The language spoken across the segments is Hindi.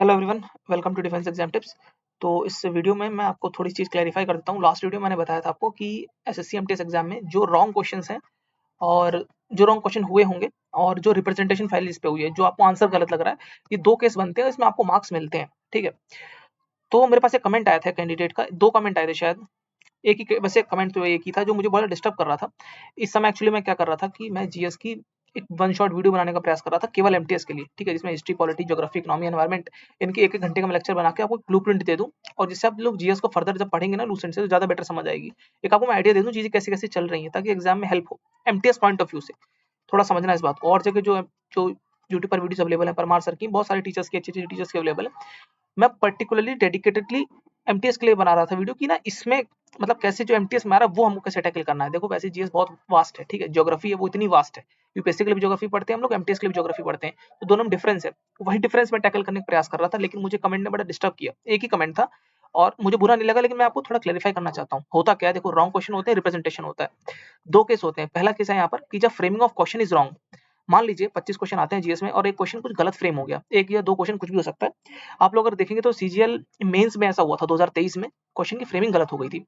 Hello everyone, welcome to defence exam tips. तो इस वीडियो में मैं आपको थोड़ी चीज़ क्लैरिफाई कर देता हूँ। लास्ट वीडियो मैंने बताया था आपको कि एसएससी एमटीएस एग्जाम में जो रॉन्ग क्वेश्चंस हैं और जो रॉन्ग क्वेश्चन हुए होंगे और जो रिप्रेजेंटेशन फाइल इस पे हुई है, जो आपको आंसर गलत लग रहा है, ये दो केस बनते हैं, इसमें आपको मार्क्स मिलते हैं। ठीक है। तो मेरे पास एक कमेंट आया था कैंडिडेट का, दो कमेंट आए थे शायद। एक ही वैसे कमेंट तो एक ही था जो मुझे बड़ा डिस्टर्ब कर रहा था। इस समय एक्चुअली मैं क्या कर रहा था कि मैं जीएस की एक वन शॉट वीडियो बनाने का प्रयास कर रहा था केवल एमटीएस के लिए। ठीक है, जिसमें history, polity, geography, economy, environment, इनके एक एक घंटे का मैं लेक्चर बना के आपको ब्लूप्रिंट दे दूं, और जिससे आप लोग जीएस को फर्दर जब पढ़ेंगे ना लूसेंट से, तो ज्यादा बेटर समझ आएगी। एक आपको मैं आइडिया दे दूं चीजें कैसे कैसे चल रही है, ताकि एग्जाम में हेल्प हो एमटीएस पॉइंट ऑफ व्यू से। थोड़ा समझना इस बात को। और जगह जो जो यूट्यूब पर वीडियोस अवेलेबल है, परमार सर की बहुत सारे टीचर्स की, अच्छी अच्छी टीचर्स की अवेलेबल है। मैं पर्टिकुलरली डेडिकेटेडली एमटीएस के लिए बना रहा था वीडियो की ना, इसमें मतलब कैसे जो एमटीएस में आ रहा है वो हमको कैसे टैकल करना है। देखो वैसे जीएस बहुत वास्ट है, ठीक है, ज्योग्राफी है वो इतनी वास्ट है। यूपीएससी के लिए भी ज्योग्राफी पढ़ते हैं हम लोग, एमटीएस के लिए भी ज्योग्राफी पढ़ते हैं, तो दोनों में डिफरेंस है। वही डिफरेंस मैं टैकल करने का प्रयास कर रहा था, लेकिन मुझे कमेंट ने बड़ा डिस्टर्ब किया। एक ही कमेंट था और मुझे बुरा नहीं लगा, लेकिन मैं आपको थोड़ा क्लैरिफाई करना चाहता हूँ। होता क्या है, देखो रॉन्ग क्वेश्चन होते हैं, रिप्रेजेंटेशन होता है। दो केस होते हैं। पहला केस है यहाँ पर कि जब framing of question is wrong. मान लीजिए 25 क्वेश्चन आते हैं जीएस में और एक क्वेश्चन कुछ गलत फ्रेम हो गया, एक या दो क्वेश्चन कुछ भी हो सकता है। आप लोग अगर देखेंगे तो सीजीएल मेंस में ऐसा हुआ था 2023 में, क्वेश्चन की फ्रेमिंग गलत हो गई थी।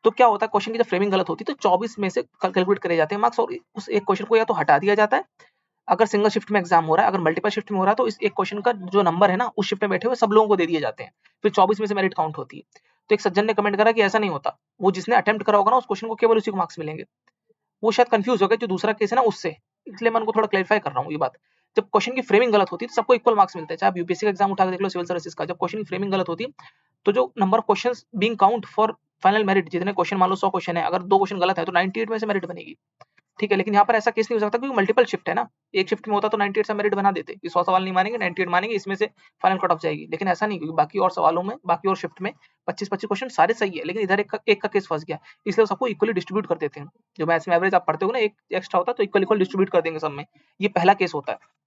तो क्या होता है, क्वेश्चन की जब फ्रेमिंग गलत होती है तो 24 में से कैलकुलेट करे जाते हैं मार्क्स, और उस एक क्वेश्चन को या तो हटा दिया जाता है अगर सिंगल शिफ्ट में एग्जाम हो रहा है, अगर मल्टीपल शिफ्ट में हो रहा है तो इस एक क्वेश्चन का जो नंबर है ना, उस शिफ्ट में बैठे हुए सब लोगों को दे दिए जाते हैं, फिर 24 में से मेरिट काउंट होती है। तो एक सज्जन ने कमेंट करा कि ऐसा नहीं होता, वो जिसने अटेम्प्ट करा होगा ना उस क्वेश्चन को केवल उसी को मार्क्स मिलेंगे। वो शायद कंफ्यूज हो गए जो दूसरा केस है ना उससे, इसलिए मैं उनको थोड़ा क्लैरिफाई कर रहा हूँ ये बात। जब क्वेश्चन की फ्रेमिंग गलत होती है तो सबको इक्वल मार्क्स मिलते हैं, चाहे आप यूपीएससी का एग्जाम उठा के देख लो, सिविल सर्विसेज का। जब क्वेश्चन की फ्रेमिंग गलत होती है तो जो number of questions being count for final merit, जितने क्वेश्चन, मान लो 100 क्वेश्चन है, अगर दो क्वेश्चन गलत है तो 98 में से मेरिट बनेगी। ठीक है, लेकिन यहाँ पर ऐसा केस नहीं हो सकता क्योंकि मल्टीपल शिफ्ट है ना। एक शिफ्ट में होता तो 98 से मेरिट बना देते, 100 सवाल नहीं मानेंगे, 98 मानेंगे, इसमें से फाइनल कट ऑफ जाएगी। लेकिन ऐसा नहीं, क्योंकि बाकी और सवालों में, बाकी और शिफ्ट में 25-25 क्वेश्चन सारे सही है, लेकिन इधर एक का केस फंस गया, इसलिए सबको इक्वली डिस्ट्रीब्यूट कर देते हैं। जो मैथ्स में एवरेज आप पढ़ते हो ना, एक एक्स्ट्रा होता है तो इक्वल इक्वल डिस्ट्रीब्यूट कर देंगे सब में। ये पहला केस होता है।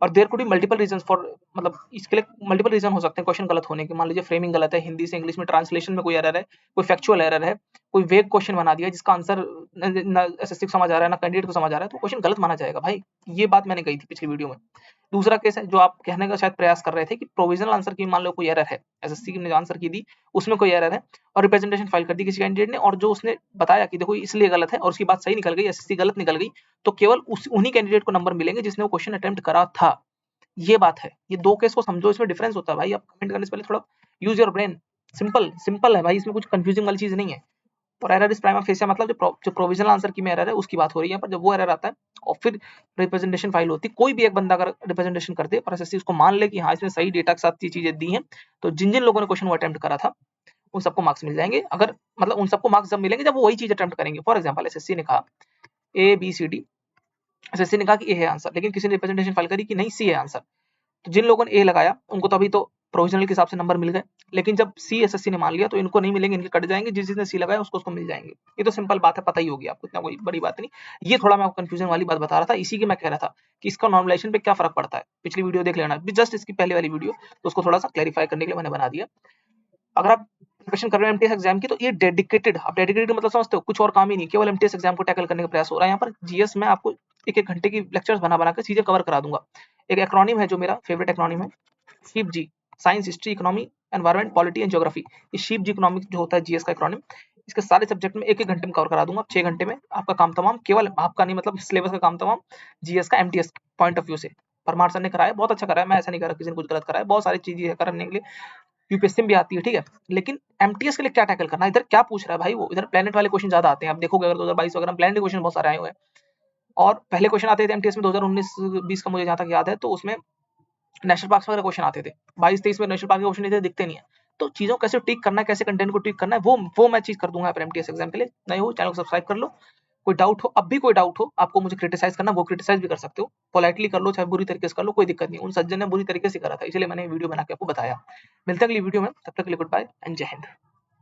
और there could be multiple reasons for, मतलब इसके लिए मल्टीपल रीजन हो सकते हैं क्वेश्चन गलत होने के। मान लीजिए फ्रेमिंग गलत है, हिंदी से इंग्लिश में ट्रांसलेशन में कोई एरर है, कोई फैक्चुअल एरर है, कोई वेग क्वेश्चन बना दिया जिसका आंसर ना एसएससी को समझ आ रहा है ना कैंडिडेट को समझ आ रहा है, तो क्वेश्चन गलत माना जाएगा भाई। ये बात मैंने कही थी पिछली वीडियो में। दूसरा केस है जो आप कहने का शायद प्रयास कर रहे थे कि प्रोविजनल आंसर की मान लो कोई एरर है, एसएससी ने जो आंसर की दी उसमें कोई एरर है, और रिप्रेजेंटेशन फाइल कर दी किसी कैंडिडेट ने, और जो उसने बताया कि देखो इसलिए गलत है और उसकी बात सही निकल गई, एसएससी गलत निकल गई, तो केवल उन्हीं कैंडिडेट को नंबर मिलेंगे जिसने वो क्वेश्चन अटेम्प्ट करा था। ये बात है। ये दो केस को समझो, इसमें डिफरेंस होता है भाई। आप कमेंट करने से पहले थोड़ा use your brain. Simple simple है भाई, इसमें कुछ कंफ्यूजिंग वाली चीज नहीं है। और एरर इज प्राइमा फेसिया, मतलब जो प्रोविजनल आंसर की में एरर है उसकी बात हो रही है पर जब वो एरर आता है और फिर रिप्रेजेंटेशन फाइल होती है, कोई भी एक बंदा अगर रिप्रेजेंटेशन कर दे और एसएससी उसको मान ले कि हाँ इसमें सही डेटा के साथ ये चीजें दी हैं, तो जिन जिन लोगों ने क्वेश्चन वो अटेम्प्ट करा था उन सबको मार्क्स मिल जाएंगे। अगर मतलब उन सबको मार्क्स जब मिलेंगे जब वो वही चीज अटेम्प्ट करेंगे। फॉर एग्जाम्पल एसएससी ने कहा A B C D, SSC ने कहा कि ए है आंसर, लेकिन किसी ने रिप्रेजेंटेशन फाइल करी कि नहीं सी है आंसर, तो जिन लोगों ने ए लगाया उनको तो अभी तो प्रोविजनल के हिसाब से नंबर मिल गए, लेकिन जब सी एसएससी ने मान लिया तो इनको नहीं मिलेंगे, इनके कट जाएंगे। जिसने सी लगाया उसको उसको मिल जाएंगे। ये तो सिंपल बात है, पता ही होगी आपको, इतना कोई बड़ी बात नहीं। ये थोड़ा मैं आपको कंफ्यूजन वाली बात बता रहा था, इसी की मैं कह रहा था कि इसका नॉर्मलाइजेशन पे क्या फर्क पड़ता है। पिछली वीडियो देख लेना, जस्ट इसकी पहले वाली वीडियो, तो उसको थोड़ा सा क्लैरिफाई करने के लिए मैंने बना दिया। अगर आप प्रिपरेशन कर रहे हो एमटीएस एग्जाम की, तो ये डेडिकेटेड, आप डेडिकेटेड मतलब समझते हो, कुछ और काम ही नहीं, केवल एमटीएस एग्जाम को टैकल करने का प्रयास हो रहा है। यहाँ पर जीएस में आपको एक एक घंटे की लेक्चर्स बना बना के चीजें कवर करा दूंगा। एक एक्रोनिम है जो मेरा फेवरेट एक्रोनिम है, ship G, science, history, economy, environment, polity and geography. इस शिप जी इकोनॉमिक जो होता है जीएस का इकोनॉमिक, इसके सारे सब्जेक्ट में एक एक घंटे में कवर करा दूंगा। 6 घंटे में आपका काम तमाम, केवल आपका नहीं मतलब सिलेबस का काम तमाम जीएस का एमटीएस पॉइंट ऑफ व्यू से। परमार सर ने कराया, बहुत अच्छा कराया, मैं ऐसा नहीं कर रहा किसी ने कुछ गलत कराया, बहुत सारी चीजें है करने के लिए, यूपीएससी में भी आती है। ठीक है, लेकिन एमटीएस के लिए क्या टैकल करना है, इधर क्या पूछ रहा है भाई वो, इधर प्लेनेट वाले क्वेश्चन ज्यादा आते हैं। आप देखोगे अगर 2022 वगैरह प्लेनेट क्वेश्चन बहुत सारे आए हुए हैं, और पहले क्वेश्चन आते थे एमटीएस में 2019-20 का मुझे जहां तक याद है, तो उसमें नेशनल पार्क वगैरह क्वेश्चन आते थे। 22-23 में नेशनल पार्क के क्वेश्चन नहीं थे, दिखते नहीं है। तो चीजों को कैसे टिक करना है, कैसे कंटेंट को टिक करना है, वो मैं चीज कर दूंगा एमटीएस एग्जाम के लिए। नए हो चैनल को सब्सक्राइब कर लो। कोई डाउट हो, अब भी कोई डाउट हो आपको मुझे क्रिटिसाइज करना, वो क्रिटिसाइज भी कर सकते हो, पोलाइटली कर लो चाहे बुरी तरीके से कर लो, कोई दिक्कत नहीं। उन सज्जन ने बुरी तरीके से करा था, इसलिए मैंने वीडियो बना के आपको बताया। मिलते हैं अगली वीडियो में, तब तक के लिए गुड बाय एंड जय हिंद।